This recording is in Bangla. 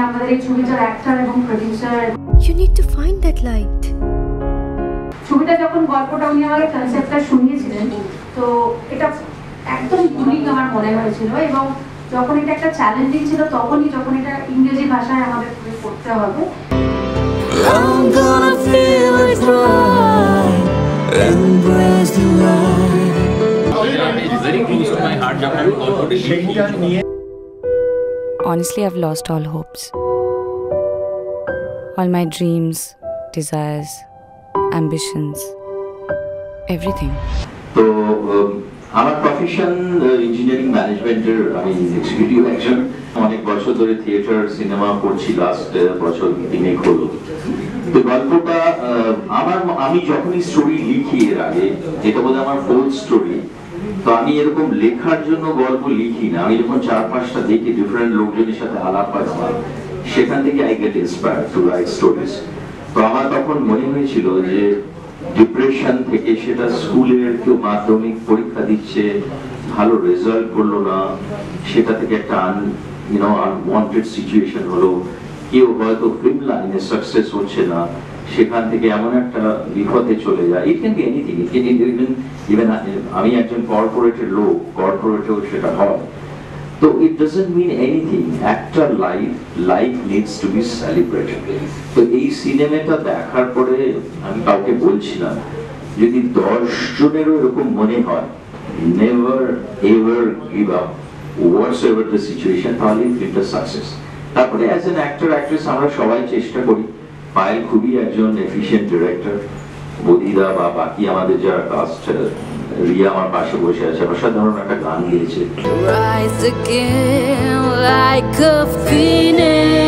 আমাদের এই ছবিটার অ্যাক্টর এবং producer. You need to find that light. ছবিটা যখন গল্পটা উনি আমাকে কনসেপ্টটা শুনিয়েছিলেন, তো এটা একদম ইউনিক আমার মনে হয়েছিল, এবং যখন এটা একটা চ্যালেঞ্জিং ছিল তখনই, যখন এটা ইংরেজি ভাষায় আমাদের করতে হবে। I'm gonna feel it right, embrace the light. It is very close to my heart. Honestly, I've lost all hopes. All my dreams, desires, ambitions, everything. তো আমার প্রফেশন ইঞ্জিনিয়ারিং ম্যানেজমেন্টের, আমি এক্সিকিউটিভ একজন। অনেক বছর ধরে থিয়েটার সিনেমা করছি, লাস্ট বছর 3 হলো। তো গল্পটা আমি যখনই স্টোরি লিখি, এর আগে এটা বোধহয় আমার 4th স্টোরি, তো আমি এরকম লেখার জন্য গল্প লিখি না। আমি যখন 4-5টা দেখি ডিফারেন্ট লোকজনের সাথে আলাপ হয়, সেখান থেকে I get inspired to write stories. তো আমার তখন মনে হয়েছিল যে ডিপ্রেশন থেকে, সেটা স্কুলের কেউ মাধ্যমিক পরীক্ষা দিচ্ছে, ভালো রেজাল্ট করলো না, সেটা থেকে একটা আনওয়ান্টেড সিচুয়েশন হলো, কেউ হয়তো ফিল্ম লাইনে সাকসেস হচ্ছে না, সেখান থেকে এমন একটা বিপদে চলে যায়। It can be anything, it can even আমি একজন কর্পোরেটের লোক, কর্পোরেটেও সেটা হয়। তো ইট ডাজন্ট মিন এনিথিং, একটা life needs to B celebrated. তো এই সিনেমাটা দেখার পরে আমি কাউকে বলছিলাম, যদি 10 জনেরও এরকম মনে হয়, never ever give up what's ever the situation, তাহলে ফিল্মটা সাকসেস। তারপরে অ্যাজ এন অ্যাক্টর অ্যাক্ট্রেস আমরা সবাই চেষ্টা করি। পায়েল খুবই একজন এফিশিয়েন্ট ডিরেক্টর, বদিদা বা বাকি আমাদের যারা কাস্ট, রিয়া আমার পাশে বসে আছে, অসাধারণ একটা গান গিয়েছে। Rise again like a phoenix.